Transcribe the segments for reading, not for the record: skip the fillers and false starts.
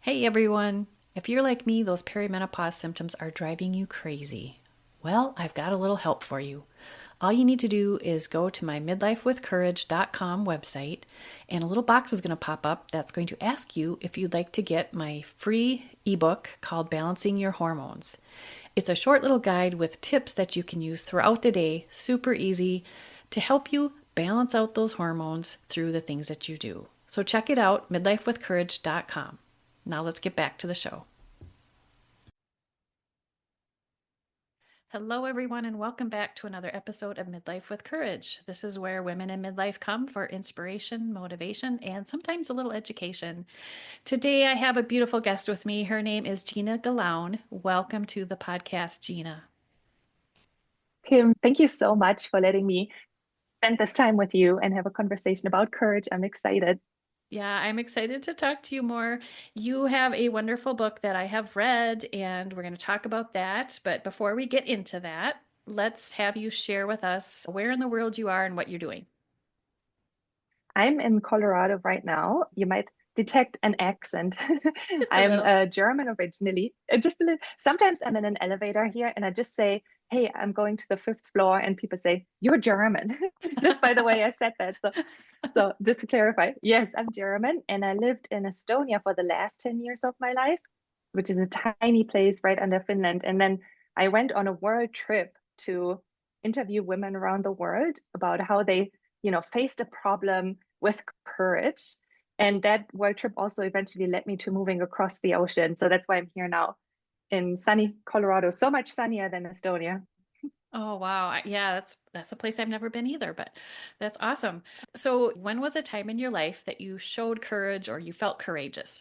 Hey everyone! If you're like me, those perimenopause symptoms are driving you crazy. Well, I've got a little help for you. All you need to do is go to my midlifewithcourage.com website, and a little box is going to pop up that's going to ask you if you'd like to get my free ebook called Balancing Your Hormones. It's a short little guide with tips that you can use throughout the day, super easy, to help you balance out those hormones through the things that you do. So check it out, midlifewithcourage.com. Now let's get back to the show. Hello, everyone, and welcome back to another episode of Midlife with Courage. This is where women in midlife come for inspiration, motivation, and sometimes a little education. Today, I have a beautiful guest with me. Her name is Gina Gallaun. Welcome to the podcast, Gina. Kim, thank you so much for letting me spend this time with you and have a conversation about courage. I'm excited. Yeah, I'm excited to talk to you more. You have a wonderful book that I have read, and we're going to talk about that. But before we get into that, let's have you share with us where in the world you are and what you're doing. I'm in Colorado right now. You might detect an accent. Just a I'm little. German originally. Just a little. Sometimes I'm in an elevator here and I just say, "Hey, I'm going to the fifth floor," and people say, "You're German." Just by the way I said that. So just to clarify, yes, I'm German, and I lived in Estonia for the last 10 years of my life, which is a tiny place right under Finland. And then I went on a world trip to interview women around the world about how they, faced a problem with courage. And that world trip also eventually led me to moving across the ocean. So that's why I'm here now in sunny Colorado, so much sunnier than Estonia. Oh wow. Yeah, that's a place I've never been either, but that's awesome. So, when was a time in your life that you showed courage or you felt courageous?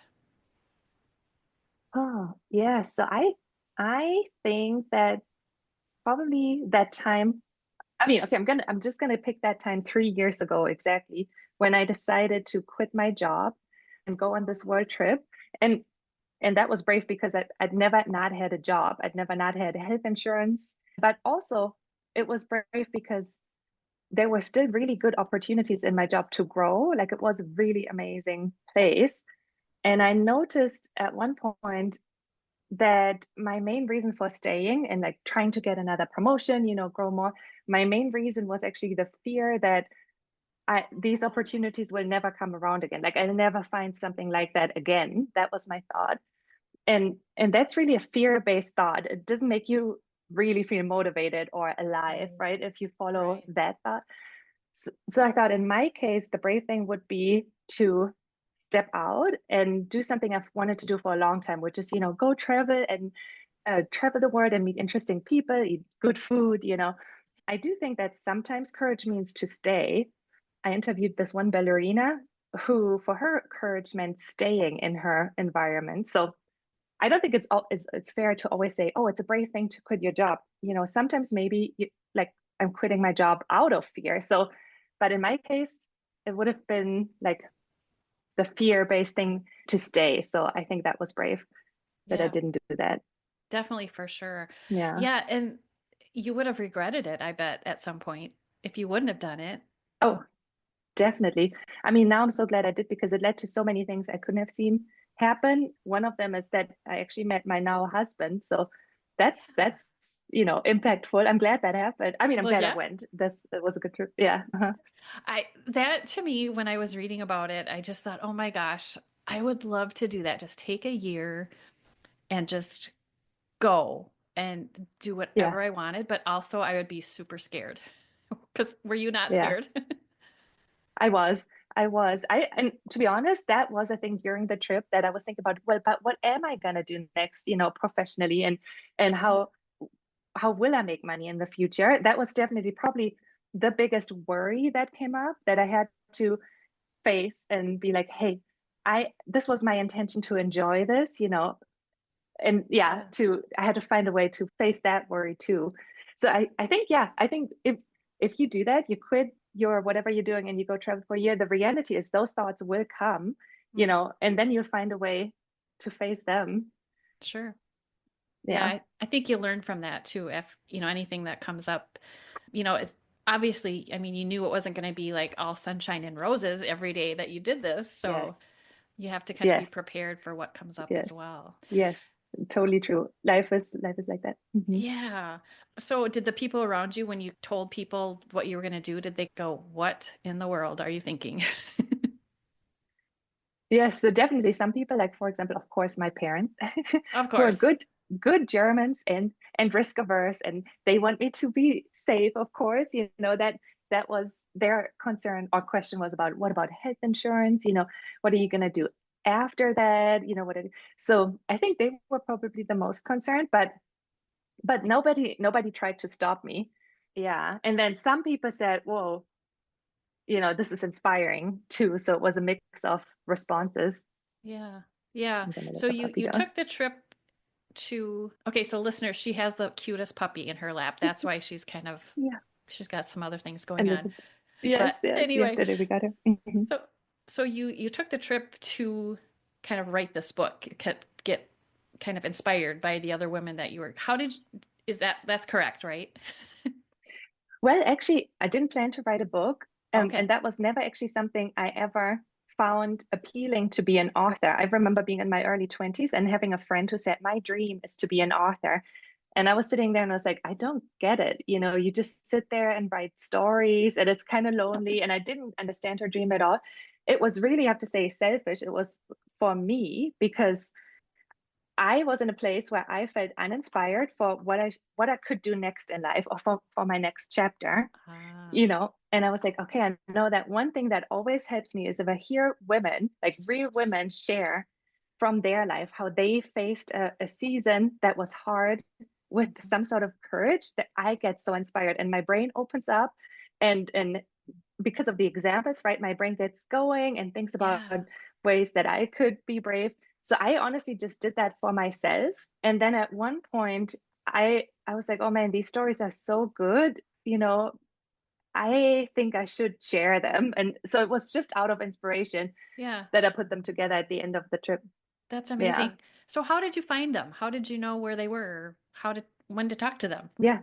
Oh, yeah. So I think that probably that time. I mean, okay, I'm just gonna pick that time 3 years ago exactly when I decided to quit my job and go on this world trip. And and that was brave because I'd never not had a job. I'd never not had health insurance. But also it was brave because there were still really good opportunities in my job to grow. Like it was a really amazing place. And I noticed at one point that my main reason for staying and like trying to get another promotion, grow more, my main reason was actually the fear that these opportunities will never come around again. Like I'll never find something like that again. That was my thought. And that's really a fear-based thought. It doesn't make you really feel motivated or alive, Right. right? If you follow Right. that thought. So I thought in my case, the brave thing would be to step out and do something I've wanted to do for a long time, which is, go travel and travel the world and meet interesting people, eat good food. I do think that sometimes courage means to stay. I interviewed this one ballerina who, for her, courage meant staying in her environment. So I don't think it's fair to always say, "Oh, it's a brave thing to quit your job." Sometimes maybe like I'm quitting my job out of fear. So, but in my case, it would have been like the fear-based thing to stay. So I think that was brave that I Yeah, didn't do that. definitely for sure. Yeah. Yeah, and you would have regretted it, I bet, at some point if you wouldn't have done it. Oh, definitely. I mean, now I'm so glad I did because it led to so many things I couldn't have seen happen. One of them is that I actually met my now husband. So that's impactful. I'm glad that happened. I mean, I'm Well, glad I yeah. went. That was a good trip. Yeah. Uh-huh. I that to me when I was reading about it, I just thought, "Oh my gosh, I would love to do that. Just take a year and just go and do Yeah. whatever I wanted, but also I would be super scared." Because were you not Yeah. scared? I was. I was. And to be honest, that was a thing during the trip that I was thinking about, well, but what am I gonna do next, professionally and Yeah. how will I make money in the future? That was definitely probably the biggest worry that came up that I had to face and be like, hey, I this was my intention to enjoy this, and yeah, Yeah. I had to find a way to face that worry too. So I think, yeah, I think if you do that, you quit your whatever you're doing and you go travel for a year, the reality is those thoughts will come, Mm, and then you'll find a way to face them. sure. Yeah, Yeah. I think you learn from that too. If, anything that comes up, it's obviously, I mean, you knew it wasn't going to be like all sunshine and roses every day that you did this. So Yes. You have to kind of be Yes, prepared for what comes up as yes, well. yes. Totally true. Life is like that. Yeah. So did the people around you, when you told people what you were going to do, did they go, "What in the world are you thinking?" Yes, so definitely some people, like for example, of course, my parents, Of who are course. good Germans and risk averse, and they want me to be safe, of course. That was their concern or question was about what about health insurance? What are you gonna do after that? So I think they were probably the most concerned, but nobody tried to stop me. Yeah. And then some people said, whoa, this is inspiring too. So it was a mix of responses. Yeah. Yeah. I'm gonna let So the you puppy you down. took the trip to, okay, so listeners, she has the cutest puppy in her lap. That's why Yeah, she's got some other things a going on. little. Yes, But yes. anyway, Yesterday we got her. so you took the trip to kind of write this book, get kind of inspired by the other women that you were. How did is that's correct, right? Well, actually, I didn't plan to write a book, and Okay. that was never actually something I ever found appealing to be an author. I remember being in my early 20s and having a friend who said, "My dream is to be an author." And I was sitting there and I was like, I don't get it. You just sit there and write stories, and it's kind of lonely. And I didn't understand her dream at all. It was really, I have to say, selfish. It was for me because I was in a place where I felt uninspired for what I could do next in life or for my next chapter, Ah, and I was like, okay, I know that one thing that always helps me is if I hear women, like real women, share from their life how they faced a season that was hard with mhm. some sort of courage, that I get so inspired and my brain opens up, and because of the examples, right, my brain gets going and thinks about Yeah. ways that I could be brave. So I honestly just did that for myself. And then at one point, I was like, oh man, these stories are so good. I think I should share them. And so it was just out of inspiration Yeah. that I put them together at the end of the trip. That's Yeah. amazing. So how did you find them? How did you know where they were? When to talk to them? Yeah.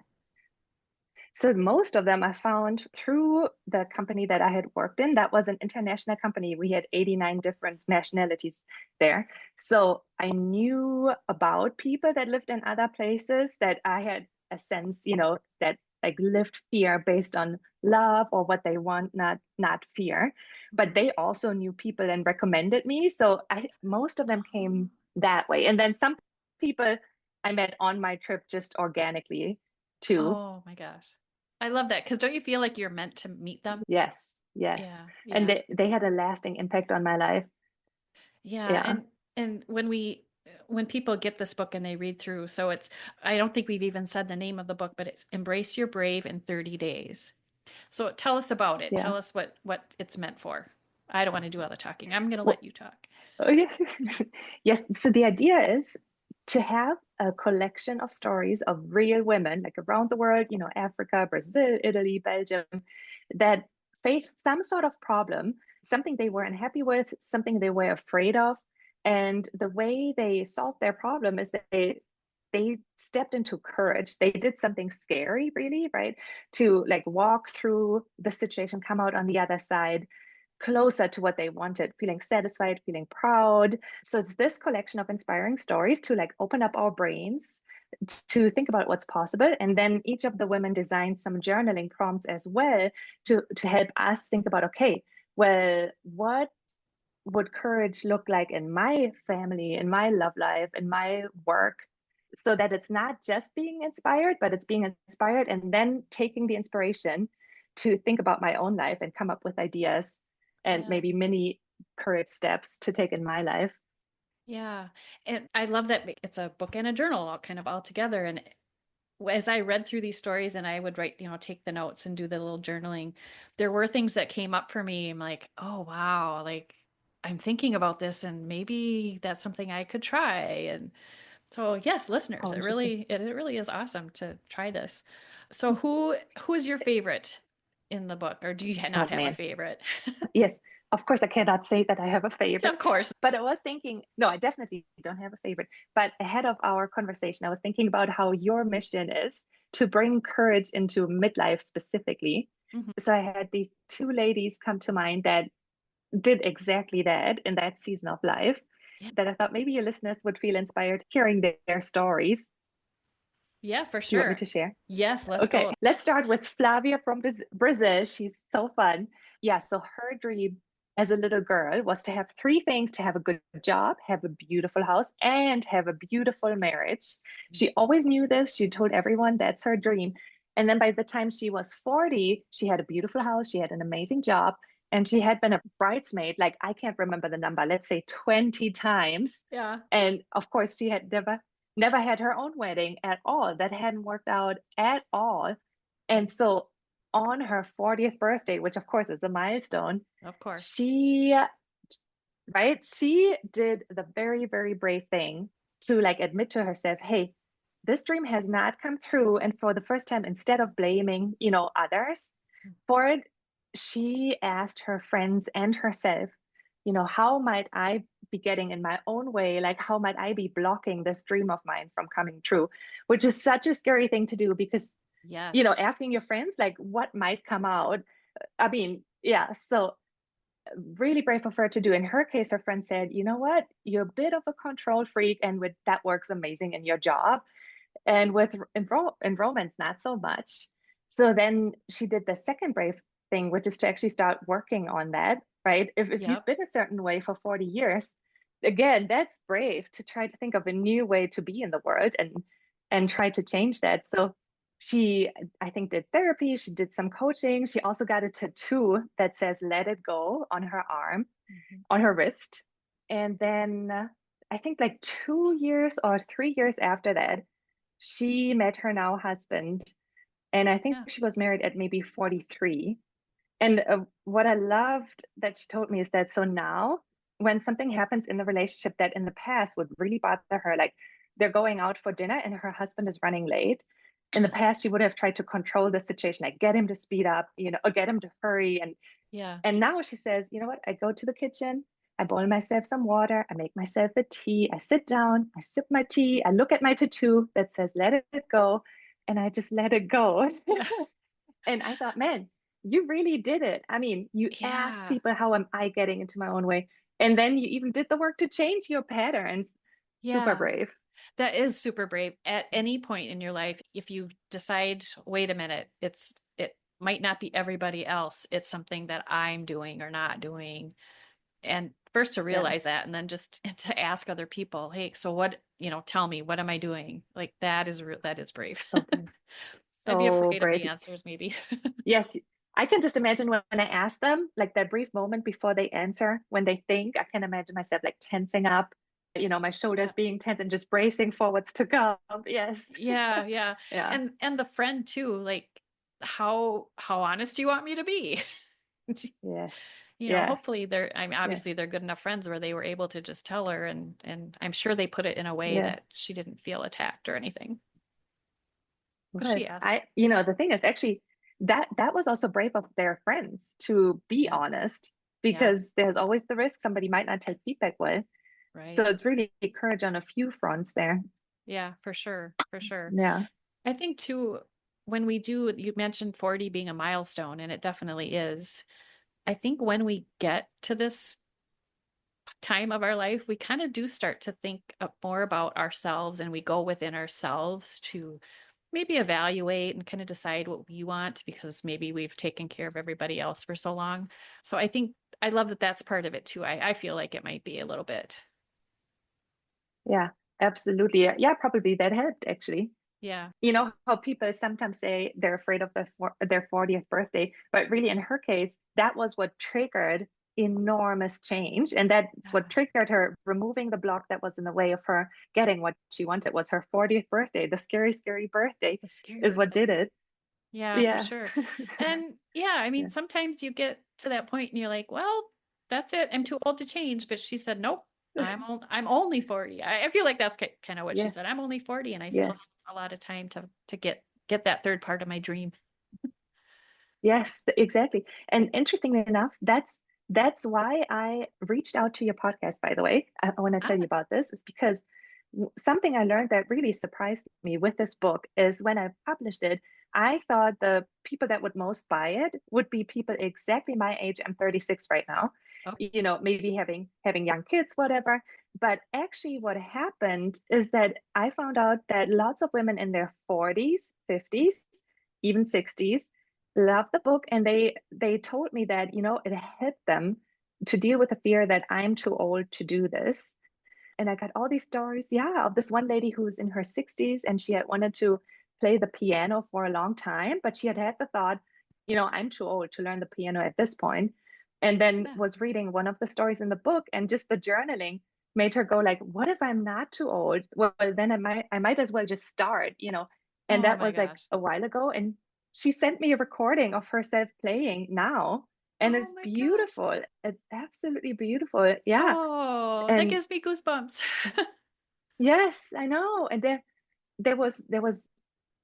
So most of them I found through the company that I had worked in. That was an international company. We had 89 different nationalities there. So I knew about people that lived in other places, that I had a sense, that like lived fear based on love or what they want, not fear. But Mhm. they also knew people and recommended me. So most of them came that way. And then some people I met on my trip just organically too. Oh my gosh. I love that because don't you feel like you're meant to meet them? Yes, yes. Yeah, And yeah. they had a lasting impact on my life. Yeah, Yeah. and when people get this book and they read through, so it's I don't think we've even said the name of the book, but it's Embrace Your Brave in 30 Days. So tell us about it. Yeah. Tell us what it's meant for. I don't want to do all the talking. I'm going to let Well, you talk. oh, yeah. Yes. So the idea is to have a collection of stories of real women, like around the world, Africa, Brazil, Italy, Belgium, that faced some sort of problem, something they were unhappy with, something they were afraid of. And the way they solved their problem is that they stepped into courage. They did something scary, really, right? To like walk through the situation, come out on the other side closer to what they wanted, feeling satisfied, feeling proud. So it's this collection of inspiring stories to like open up our brains to think about what's possible. And then each of the women designed some journaling prompts as well to help us think about, okay, well, what would courage look like in my family, in my love life, in my work? So that it's not just being inspired, but it's being inspired and then taking the inspiration to think about my own life and come up with ideas and Yeah. maybe mini courage steps to take in my life. Yeah. And I love that it's a book and a journal all kind of all together. And as I read through these stories and I would write, take the notes and do the little journaling, there were things that came up for me. I'm like, oh, wow, like I'm thinking about this and maybe that's something I could try. And so, yes, listeners, How it interesting. really, it really is awesome to try this. So, who is your favorite in the book, or do you Oh not have a man. favorite? Yes, of course I cannot say that I have a favorite, Of course. but I was thinking, no, I definitely don't have a favorite. But ahead of our conversation, I was thinking about how your mission is to bring courage into midlife specifically. Mhm. So I had these two ladies come to mind that did exactly that in that season of life, Yeah. that I thought maybe your listeners would feel inspired hearing their stories. Yeah, for Do you want me sure. to share? Yes, let's Okay, go. let's start with Flavia from Brazil. She's so fun. Yeah, so her dream as a little girl was to have three things: to have a good job, have a beautiful house, and have a beautiful marriage. She always knew this. She told everyone that's her dream. And then by the time she was 40, she had a beautiful house, she had an amazing job, and she had been a bridesmaid, like I can't remember the number, let's say 20 times. Yeah. And of course, she had never had her own wedding at all. That hadn't worked out at all. And so on her 40th birthday, which of course is a milestone, Of course. she, right, she did the very, very brave thing to like admit to herself, hey, this dream has not come through. And for the first time, instead of blaming, others for it, she asked her friends and herself, how might I be getting in my own way? Like, how might I be blocking this dream of mine from coming true? Which is such a scary thing to do because, Yes. asking your friends, like, what might come out. I mean, yeah, so really brave of her to do. In her case, her friend said, you know what? You're a bit of a control freak, and with that works amazing in your job. And with enrollments, not so much. So then she did the second brave thing, which is to actually start working on that, right? If you've Yep. been a certain way for 40 years, again, that's brave to try to think of a new way to be in the world and try to change that. So she, I think, did therapy, she did some coaching. She also got a tattoo that says "Let It Go" on her arm, Mhm. on her wrist. And then I think like 2 years or 3 years after that, she met her now husband. And I think Yeah. she was married at maybe 43. And what I loved that she told me is that so now, when something happens in the relationship that in the past would really bother her, like they're going out for dinner and her husband is running late. In the past, she would have tried to control the situation, like get him to speed up, or get him to hurry. Yeah. And now she says, you know what? I go to the kitchen, I boil myself some water, I make myself a tea, I sit down, I sip my tea, I look at my tattoo that says "Let it go," and I just let it go. Yeah. And I thought, man, you really did it. I mean, you asked Yeah. people, how am I getting into my own way? And then you even did the work to change your patterns. Super Yeah. brave. That is super brave. At any point in your life, if you decide, wait a minute, it might not be everybody else. It's something that I'm doing or not doing. And first to Yeah. realize that and then just to ask other people, hey, so what, tell me, what am I doing? Like that is brave. So brave. I'd be So afraid of brave. the answers maybe. Yes, I can just imagine when I ask them, like that brief moment before they answer, when they think, I can imagine myself like tensing up, my Yeah. shoulders being tense and just bracing forwards to come. Yes. Yeah, yeah. Yeah. And the friend too, like how honest do you want me to be? Yes. Yes. Hopefully I mean Yeah. obviously they're good enough friends where they were able to just tell her and I'm sure they put it in a way Yes. that she didn't feel attacked or anything because Good. she asked. The thing is actually that was also brave of their friends to be Yep. honest, Yep. because there's always the risk somebody might not take feedback well. So Right. it's really courage on a few fronts there. Yeah, for sure. For sure. Yeah. I think too, when we do, you mentioned 40 being a milestone, and it definitely is. I think when we get to this time of our life, we kind of do start to think more about ourselves and we go within ourselves to maybe evaluate and kind of decide what we want because maybe we've taken care of everybody else for so long. So I think I love that that's part of it too. I feel like it might be a little bit. Yeah. Absolutely. Yeah, probably that helped actually. Yeah. You know how people sometimes say they're afraid of their 40th birthday, but really in her case, that was what triggered enormous change. And that's what Yeah. triggered her removing the block that was in the way of her getting what she wanted. Was her 40th birthday. The scary, scary birthday The scary is what birthday. did it. Yeah, for Yeah. sure. And yeah, I mean, Yeah. sometimes you get to that point and you're like, well, that's it. I'm too old to change. But she said, nope, I'm only 40. I feel like that's kind of what she Yes. said. I'm only 40 and I still Yes. have a lot of time to get that third part of my dream. Yes, exactly. And interestingly enough, that's why I reached out to your podcast, by the way. I want to tell you Ah, about this, is because something I learned that really surprised me with this book is when I published it, I thought the people that would most buy it would be people exactly my age. I'm 36 right now. Oh, maybe having young kids, whatever. But actually what happened is that I found out that lots of women in their 40s, 50s, even 60s love the book, and they told me that, it helped them to deal with the fear that I'm too old to do this. And I got all these stories, yeah, of this one lady who's in her 60s and she had wanted to play the piano for a long time, but she had had the thought, I'm too old to learn the piano at this point. And then yeah. was reading one of the stories in the book, and just the journaling made her go like, what if I'm not too old? Well, then I might as well just start. And Oh that my was like gosh. a while ago. And she sent me a recording of herself playing now. And Oh it's my gosh. beautiful. It's absolutely beautiful. Yeah. Oh, that And gives me goosebumps. yes, I know. And there was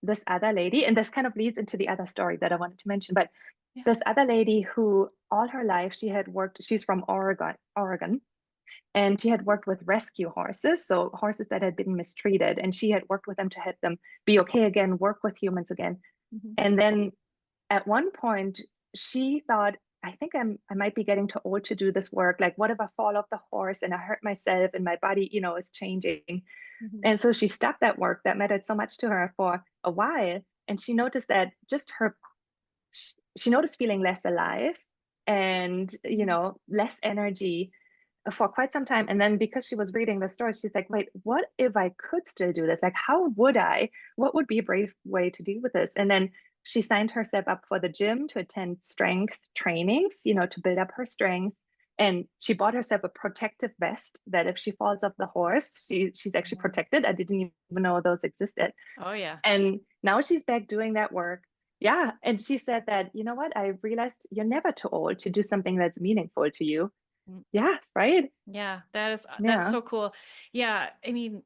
this other lady, and this kind of leads into the other story that I wanted to mention. But Yeah. this other lady who all her life she had worked, she's from Oregon, and she had worked with rescue horses, so horses that had been mistreated, and she had worked with them to help them be okay again, work with humans again. Mhm. And then at one point she thought, I think I might be getting too old to do this work. Like, what if I fall off the horse and I hurt myself and my body, is changing? Mhm. And so she stopped that work that mattered so much to her for a while. And she noticed that just she noticed feeling less alive and, Mhm. less energy for quite some time. And then because she was reading the stories, she's like, wait, what if I could still do this? Like, how would I? What would be a brave way to deal with this? And then she signed herself up for the gym to attend strength trainings, to build up her strength. And she bought herself a protective vest that if she falls off the horse, she's actually Mhm. protected. I didn't even know those existed. Oh yeah. And now she's back doing that work. Yeah. And she said that, you know what? I realized you're never too old to do something that's meaningful to you. Mm. Yeah. Right. Yeah, that's Yeah. so cool. Yeah, I mean,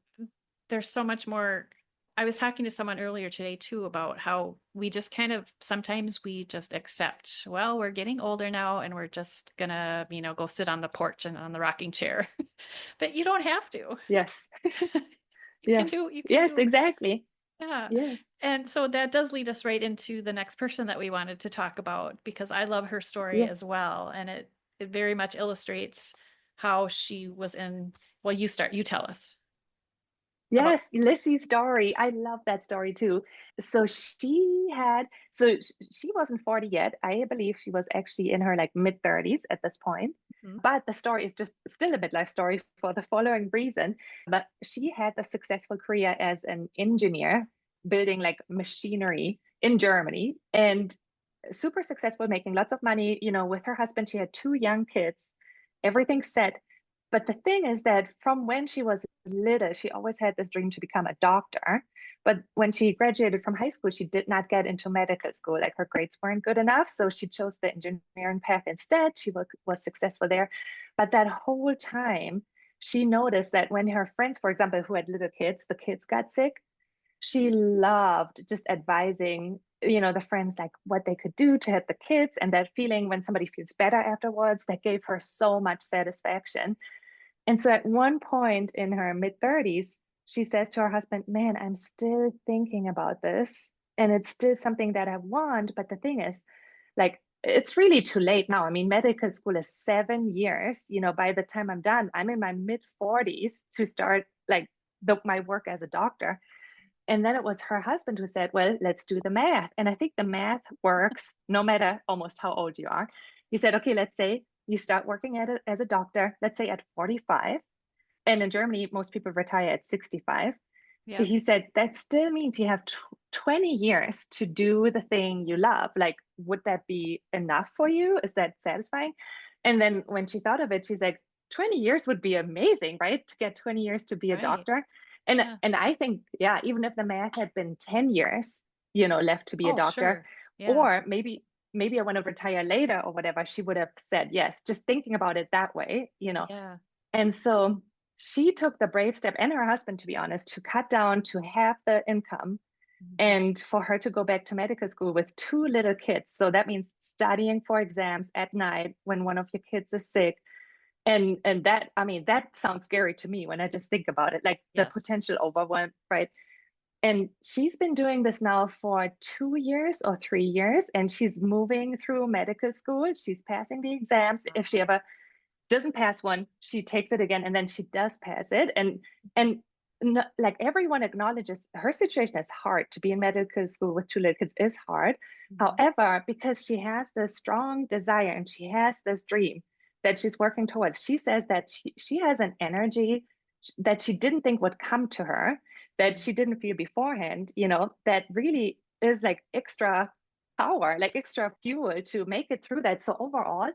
there's so much more. I was talking to someone earlier today too about how we just kind of sometimes we just accept, well, we're getting older now and we're just gonna, go sit on the porch and on the rocking chair. But you don't have to. Yes. You can Yes. do, you can Yes, do, exactly. yeah. Yes. And so that does lead us right into the next person that we wanted to talk about because I love her story Yeah. as well. And it very much illustrates how she was in, well, you tell us about. Yes, Lissy's story. I love that story too. So she wasn't 40 yet. I believe she was actually in her like mid 30s at this point. Mhm. But the story is just still a midlife story for the following reason. But she had a successful career as an engineer, building like machinery in Germany, and super successful, making lots of money, with her husband. She had two young kids, everything set. But the thing is that from when she was little, she always had this dream to become a doctor. But when she graduated from high school, she did not get into medical school. Like, her grades weren't good enough. So she chose the engineering path instead. She was successful there. But that whole time, she noticed that when her friends, for example, who had little kids, the kids got sick, she loved just advising, the friends, like what they could do to help the kids. And that feeling when somebody feels better afterwards, that gave her so much satisfaction. And so at one point in her mid 30s, she says to her husband, man, I'm still thinking about this. And it's still something that I want. But the thing is, like, it's really too late now. I mean, medical school is 7 years. By the time I'm done, I'm in my mid 40s to start like my work as a doctor. And then it was her husband who said, well, let's do the math. And I think the math works no matter almost how old you are. He said, okay, let's say you start working at it as a doctor, let's say at 45. And in Germany, most people retire at 65. Yeah. He said that still means you have 20 years to do the thing you love. Like, would that be enough for you? Is that satisfying? And then when she thought of it, she's like, 20 years would be amazing, right? To get 20 years to be a Right. doctor. And Yeah. and I think, yeah, even if the math had been 10 years, left to be a Oh, doctor, sure. Yeah. or maybe I want to retire later or whatever, she would have said yes, just thinking about it that way. Yeah. And so she took the brave step, and her husband, to be honest, to cut down to half the income Mhm. and for her to go back to medical school with two little kids. So that means studying for exams at night when one of your kids is sick. And that, I mean, that sounds scary to me when I just think about it, like the Yes. potential overwhelm, right? And she's been doing this now for 2 years or 3 years, and she's moving through medical school. She's passing the exams. If she Wow. ever doesn't pass one, she takes it again, and then she does pass it. And like everyone acknowledges her situation is hard. To be in medical school with two little kids is hard. Mhm. However, because she has this strong desire and she has this dream that she's working towards, she says that she has an energy that she didn't think would come to her, that she didn't feel beforehand, that really is like extra power, like extra fuel to make it through that. So overall,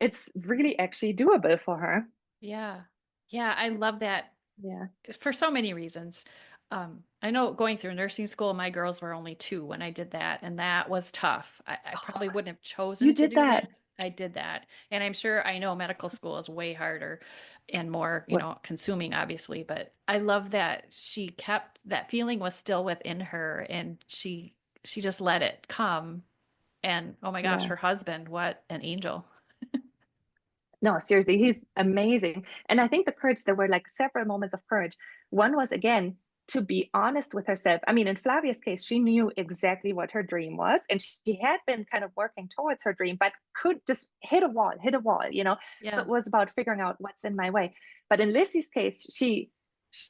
it's really actually doable for her. Yeah. Yeah, I love that Yeah. for so many reasons. I know going through nursing school, my girls were only 2 when I did that, and that was tough. I probably Oh, wouldn't have you chosen to did do that. that. I did that. And I'm sure I know medical school is way harder and more, What? consuming, obviously, but I love that she kept that feeling was still within her and she just let it come. And oh my gosh, Yeah. her husband, what an angel. No, seriously, he's amazing. And I think the courage, there were like several moments of courage. One was, again, to be honest with herself. I mean, in Flavia's case, she knew exactly what her dream was, and she had been kind of working towards her dream, but could just hit a wall. So Yeah. it was about figuring out what's in my way. But in Lissy's case, she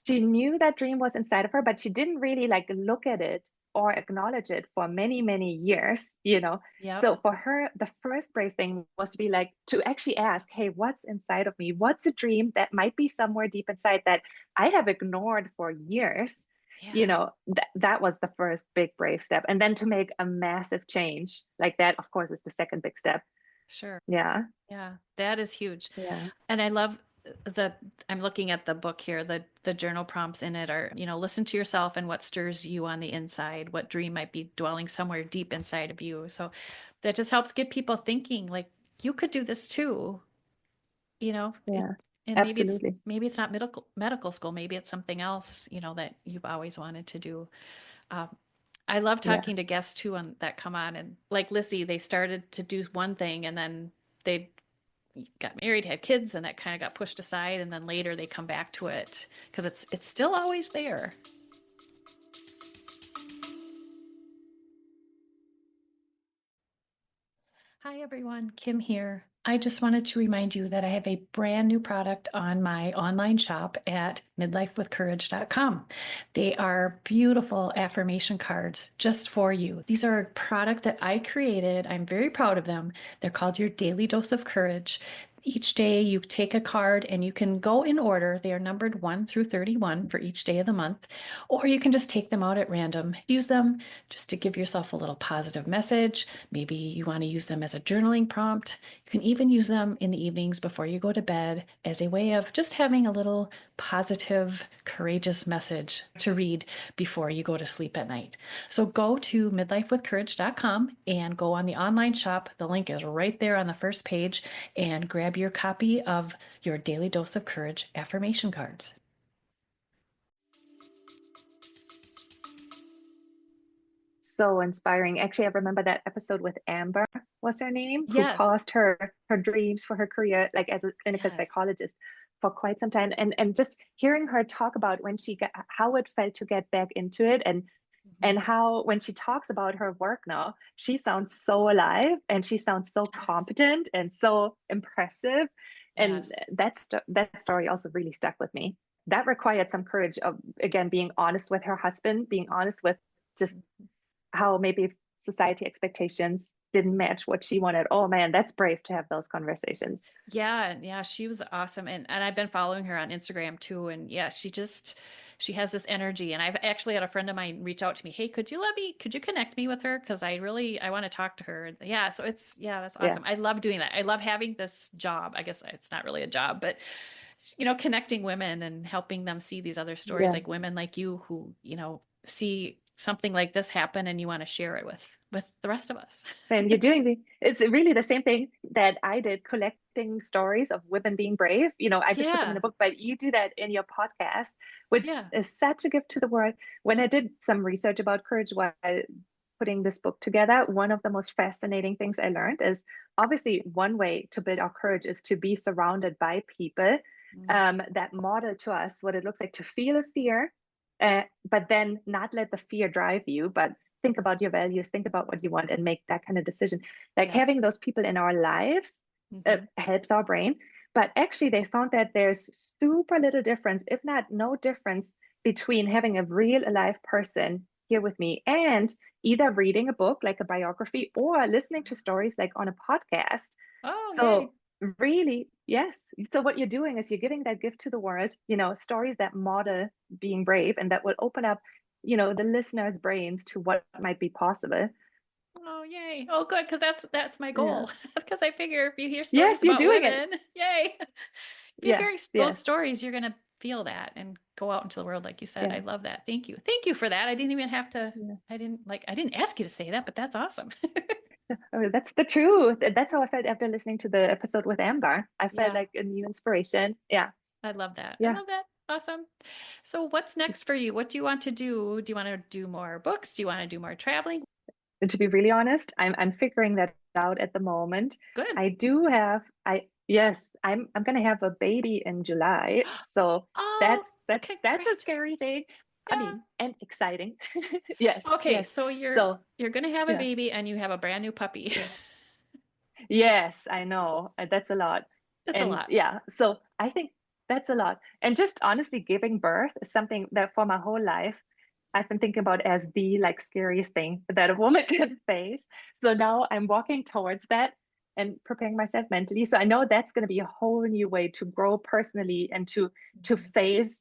knew that dream was inside of her, but she didn't really like look at it or acknowledge it for many, many years. Yep. So for her, the first brave thing was to be like, to actually ask, hey, what's inside of me? What's a dream that might be somewhere deep inside that I have ignored for years? Yeah. That was the first big brave step. And then to make a massive change like that, of course, is the second big step. Sure. Yeah. Yeah. That is huge. Yeah. And I love the I'm looking at the book here. The journal prompts in it are, listen to yourself and what stirs you on the inside, what dream might be dwelling somewhere deep inside of you. So that just helps get people thinking like you could do this too, you know. Yeah. And Absolutely. maybe it's not medical school, maybe it's something else, that you've always wanted to do. Um, I love Yeah. talking to guests too that come on and like Lissy, they started to do one thing and then they got married, had kids, and that kind of got pushed aside. And then later they come back to it because it's still always there. Hi everyone, Kim here. I just wanted to remind you that I have a brand new product on my online shop at midlifewithcourage.com. They are beautiful affirmation cards just for you. These are a product that I created. I'm very proud of them. They're called your Daily Dose of Courage. Each day you take a card and you can go in order. They are numbered 1 through 31 for each day of the month, or you can just take them out at random. Use them just to give yourself a little positive message. Maybe you want to use them as a journaling prompt. You can even use them in the evenings before you go to bed as a way of just having a little positive, courageous message to read before you go to sleep at night. So go to midlifewithcourage.com and go on the online shop. The link is right there on the first page and grab your copy of your Daily Dose of Courage affirmation cards. So inspiring. Actually, I remember that episode with Amber, was her name, who Yes, paused her dreams for her career, like as a clinical yes. psychologist for quite some time. And just hearing her talk about when she got how it felt to get back into it, and Mhm. how when she talks about her work now, she sounds so alive and she sounds so Yes, competent and so impressive. And yes, that story also really stuck with me. That required some courage of, again, being honest with her husband, being honest with just how maybe society expectations didn't match what she wanted. Oh man, that's brave to have those conversations. yeah, yeah. She was awesome, and I've been following her on Instagram too. And yeah, she has this energy. And I've actually had a friend of mine reach out to me. Hey, could you connect me with her? Because I want to talk to her. And yeah, so yeah, that's Yeah, awesome. I love doing that. I love having this job. I guess it's not really a job, but connecting women and helping them see these other stories, yeah. like women like you who, see something like this happen and you want to share it with the rest of us. And you're doing it's really the same thing that I did, collecting stories of women being brave. I just put them in a Yeah. book, but you do that in your podcast, which Yeah. is such a gift to the world. When I did some research about courage while putting this book together, one of the most fascinating things I learned is, obviously, one way to build our courage is to be surrounded by people Mm, that model to us what it looks like to feel a fear, but then not let the fear drive you, but think about your values, think about what you want, and make that kind of decision. Like yes. having those people in our lives Hmm. helps our brain. But actually, they found that there's super little difference, if not no difference, between having a real alive person here with me and either reading a book like a biography or listening to stories like on a podcast. Oh, yay. So, really, yes. So, what you're doing is you're giving that gift to the world, stories that model being brave and that will open up, the listeners' brains to what might be possible. Oh, yay. Oh, good, because that's my Yeah. goal. Because I figure if you hear stories Yes, you're about doing it. women, yay. If you're Yes, hearing those yes, stories, you're gonna feel that and go out into the world, like you said. I yeah, love that. Thank you. Thank you for that. I didn't even have to, yeah. I didn't ask you to say that, but that's awesome. Oh, that's the truth. That's how I felt after listening to the episode with Amber. I felt Yeah, like a new inspiration. Yeah, I love that. I yeah. love that. Awesome. So what's next for you? What do you want to do? Do you want to do more books? Do you want to do more traveling? And to be really honest, I'm figuring that out at the moment. Good. I do have I yes, I'm gonna have a baby in July. So Oh, that's a scary congratulations. thing. I Yeah. mean, and exciting. Yes, Okay, yes. so you're So you're gonna have a yeah, baby and you have a brand new puppy. yeah. Yes, I know. That's a lot. That's a And lot. yeah, so I think that's a lot. And just honestly, giving birth is something that for my whole life, I've been thinking about as the like scariest thing that a woman can face. So now I'm walking towards that and preparing myself mentally. So I know that's going to be a whole new way to grow personally and to Mhm. face,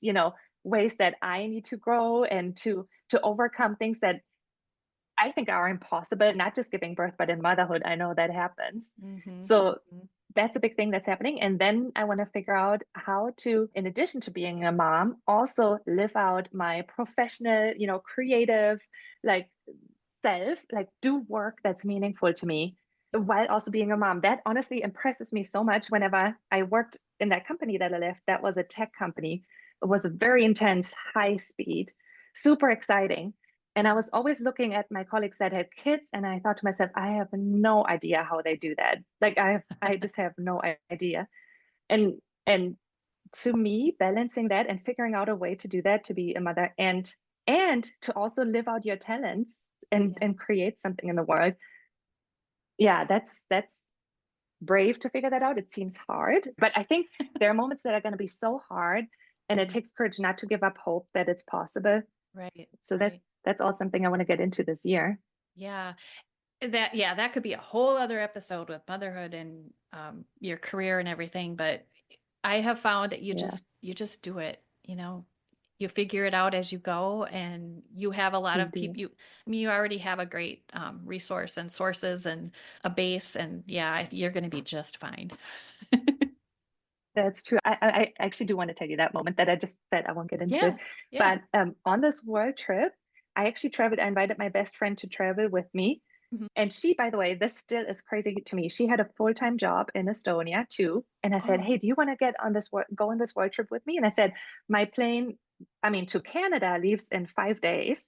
ways that I need to grow and to overcome things that I think are impossible, not just giving birth, but in motherhood. I know that happens. Mhm. So Mhm. that's a big thing that's happening. And then I want to figure out how to, in addition to being a mom, also live out my professional, creative, like self, like do work that's meaningful to me while also being a mom. That honestly impresses me so much whenever I worked in that company that I left. That was a tech company. It was a very intense, high speed, super exciting. And I was always looking at my colleagues that had kids, and I thought to myself, I have no idea how they do that. Like I just have no idea. And to me, balancing that and figuring out a way to do that, to be a mother and to also live out your talents Yeah. and create something in the world. Yeah, that's brave to figure that out. It seems hard, but I think there are moments that are going to be so hard, and it Mhm. takes courage not to give up hope that it's possible. Right. So Right. that's all something I want to get into this year. Yeah. That could be a whole other episode with motherhood and your career and everything, but I have found that Yeah, you just do it, you figure it out as you go, and you have a lot you of do. people. You already have a great resource and sources and a base, and yeah, you're going to be just fine. That's true. I actually do want to tell you that moment that I just said I won't get into it. Yeah, yeah. But on this world trip, I actually traveled. I invited my best friend to travel with me. Mhm. And she, by the way, this still is crazy to me. She had a full-time job in Estonia too. And I said, Oh, "Hey, do you want to go on this world trip with me?" And I said, "My plane, I mean, to Canada leaves in 5 days."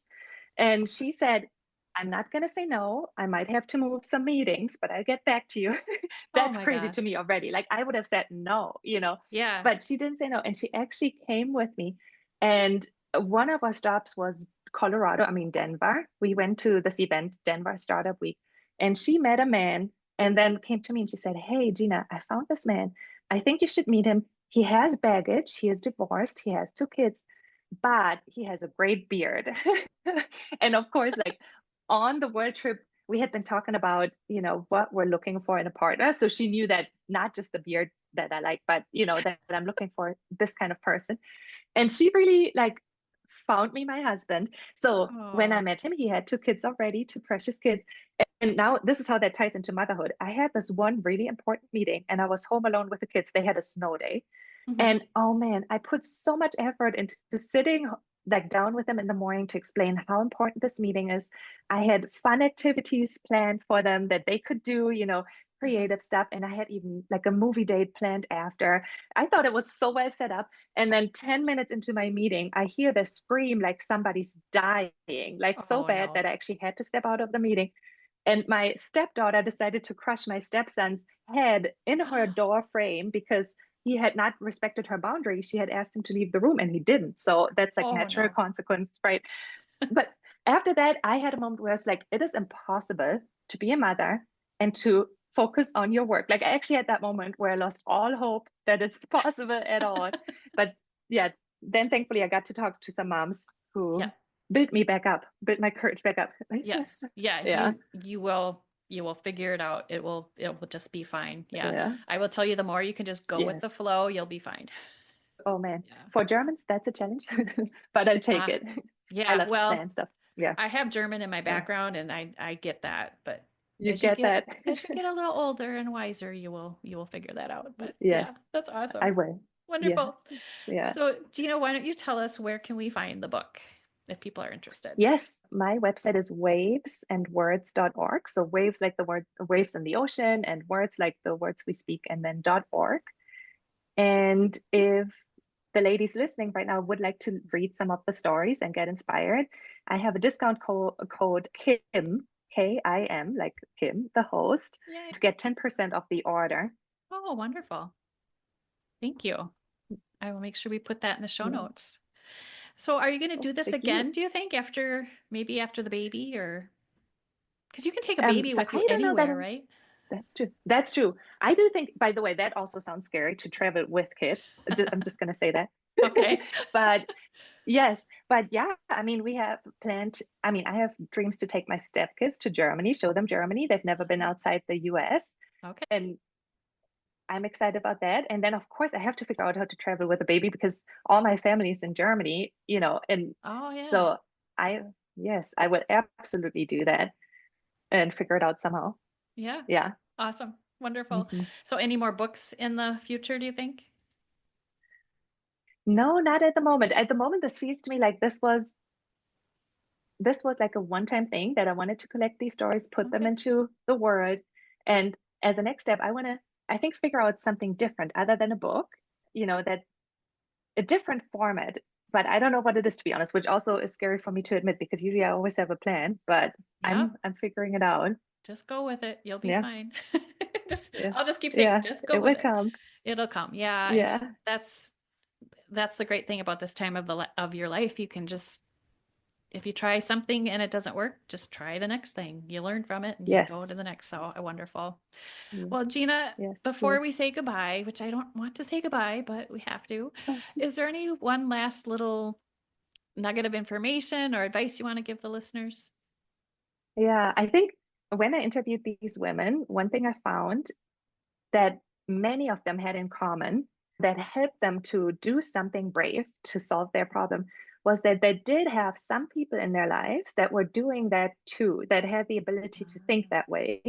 And she said, "I'm not going to say no. I might have to move some meetings, but I'll get back to you." oh That's my crazy to gosh. me already. Like I would have said no, Yeah. but she didn't say no. And she actually came with me. And one of our stops was Colorado, I mean, Denver. We went to this event, Denver Startup Week, and she met a man and then came to me and she said, "Hey, Gina, I found this man. I think you should meet him. He has baggage. He is divorced. He has two kids, but he has a great beard." And of course, like on the world trip, we had been talking about, what we're looking for in a partner. So she knew that not just the beard that I like, but that I'm looking for this kind of person. And she really like found me my husband. So when I Oh, met him, he had two kids already, two precious kids. And now this is how that ties into motherhood. I had this one really important meeting and I was home alone with the kids. They had a snow day. mhm. And oh man, I put so much effort into sitting like down with them in the morning to explain how important this meeting is. I had fun activities planned for them that they could do, Uh-huh. creative stuff. And I had even like a movie date planned after. I thought it was so well set up. And then 10 minutes into my meeting, I hear the scream like somebody's dying, like so Oh bad that no. I actually had to step out of the meeting. And my stepdaughter decided to crush my stepson's head in her door frame because he had not respected her boundaries. She had asked him to leave the room and he didn't. So that's like Oh natural no. consequence, right? But after that, I had a moment where it's like, it is impossible to be a mother and to focus on your work. Like I actually had that moment where I lost all hope that it's possible at all. But yeah, then thankfully I got to talk to some moms Yeah. who built me back up, built my courage back up. Yes. Yeah. Yeah. You will figure it out. It will just be fine. Yeah. Yeah. I will tell you, the more you can just go with Yes. the flow, you'll be fine. Oh man. Yeah. For Germans, that's a challenge, but I take Uh, it. I yeah. love to Well, plan stuff. Yeah. I have German in my Yeah. background and I get that, but You get that. as you get a little older and wiser, you will figure that out. But Yes, yeah, that's I awesome. will. Yes. Wonderful. Yeah. So, Gina, why don't you tell us, where can we find the book if people are interested? Yes, my website is wavesandwords.org. So waves like the word waves in the ocean and words like the words we speak and then .org. And if the ladies listening right now would like to read some of the stories and get inspired, I have a discount code Kim, Kim, like Kim, the host, Yay. to get 10% off the order. Oh, wonderful. Thank you. I will make sure we put that in the show Yeah. notes. So, are you going to Oh, do this thank you. again, do you think, maybe after the baby, or because you can take a Um, baby so with you I don't know that anywhere, right? that's true. That's true. I do think, by the way, that also sounds scary to travel with kids. I'm just going to say that. Okay. But yes, but yeah, I mean, we have planned, I mean, I have dreams to take my stepkids to Germany, show them Germany. They've never been outside the US, Okay. and I'm excited about that. And then, of course, I have to figure out how to travel with a baby because all my family is in Germany, and Oh, yeah. so I, yes, I would absolutely do that and figure it out somehow. Yeah. Yeah. Awesome. Wonderful. Mhm. So, any more books in the future, do you think? No, not at the moment. At the moment, this feels to me like this was like a one-time thing that I wanted to collect these stories, put them Okay. into the world. And as a next step, I want to, I think, figure out something different other than a book, that a different format. But I don't know what it is, to be honest, which also is scary for me to admit because usually I always have a plan, but Yeah. I'm figuring it out. Just go with it. You'll be Yeah. fine. Yeah. I'll just keep saying, Yeah. just It go with will it. come. It'll come. Yeah. And Yeah. that's the great thing about this time of your life. You can just, if you try something and it doesn't work, just try the next thing. You learn from it and you go to the Yes. next. So wonderful. Yes. Well, Gina, Yes. before Yes. we say goodbye, which I don't want to say goodbye, but we have to, is there any one last little nugget of information or advice you want to give the listeners? Yeah. I think when I interviewed these women, one thing I found that many of them had in common that helped them to do something brave to solve their problem was that they did have some people in their lives that were doing that too, that had the ability to think that way.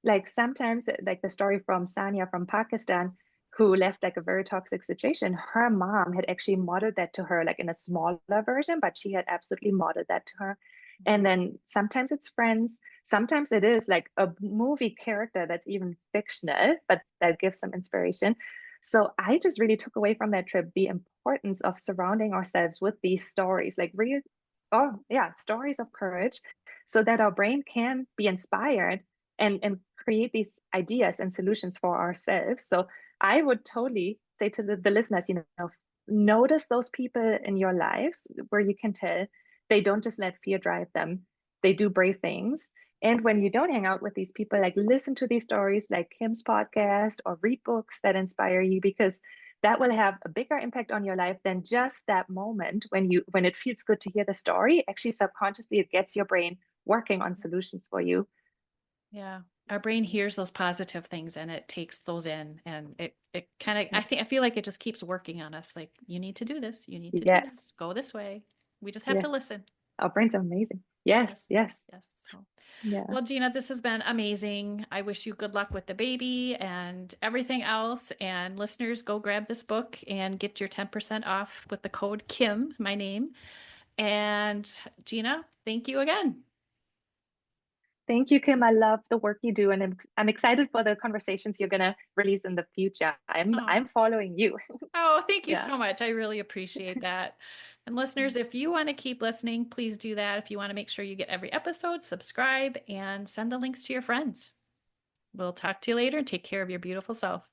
Like sometimes, like the story from Sania from Pakistan, who left like a very toxic situation, her mom had actually modeled that to her, like in a smaller version, but she had absolutely modeled that to her. And then sometimes it's friends, sometimes it is like a movie character that's even fictional, but that gives some inspiration. So I just really took away from that trip the importance of surrounding ourselves with these stories, like real, oh yeah, stories of courage, so that our brain can be inspired and create these ideas and solutions for ourselves. So I would totally say to the listeners, notice those people in your lives where you can tell they don't just let fear drive them. They do brave things. And when you don't hang out with these people, like listen to these stories like Kim's podcast or read books that inspire you because that will have a bigger impact on your life than just that moment when it feels good to hear the story. Actually, subconsciously, it gets your brain working on solutions for you. Yeah. Our brain hears those positive things and it takes those in, and it kind of, Yeah. I feel like it just keeps working on us. Like, you need to do this. You need to do Yes. this. Go this way. We just have to Yes. listen. Our brains are amazing. Yes. Yes. Yes. Yes. So, Yeah. well, Gina, this has been amazing. I wish you good luck with the baby and everything else. And listeners, go grab this book and get your 10% off with the code Kim, my name. And Gina, thank you again. Thank you, Kim. I love the work you do, and I'm excited for the conversations you're gonna release in the future. Oh, I'm following you. oh, thank you Yeah. so much. I really appreciate that. And listeners, if you want to keep listening, please do that. If you want to make sure you get every episode, subscribe and send the links to your friends. We'll talk to you later and take care of your beautiful self.